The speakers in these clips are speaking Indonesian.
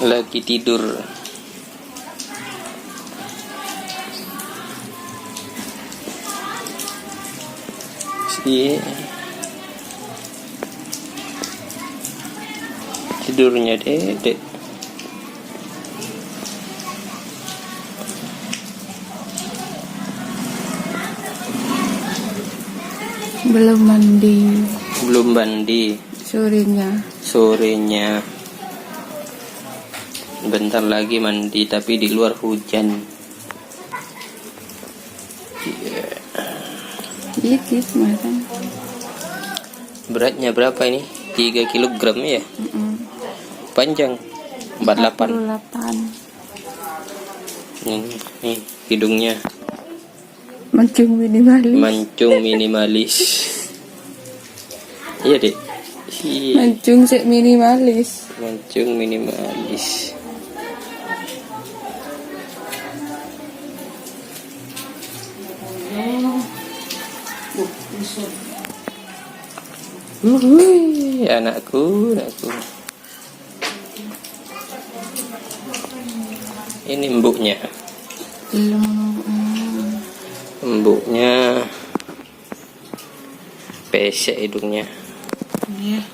Lagi tidur. Tidurnya Dedek. Belum mandi. Belum mandi. Sorenya. Bentar lagi mandi, tapi di luar hujan. Dikit makan. Beratnya berapa ini? 3 kg ya? Panjang 48. 48. Nih hidungnya. Mancung minimalis. Iya dek. Mancung minimalis. Anakku. Ini embuknya. Embuknya pesek hidungnya. Iya.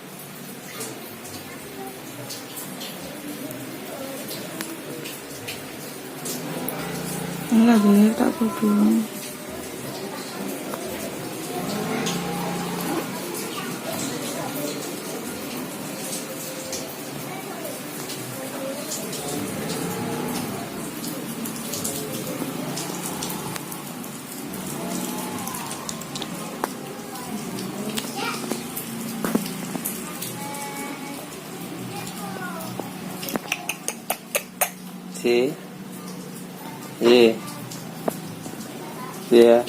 Lagi tak butuh. See? Yeah.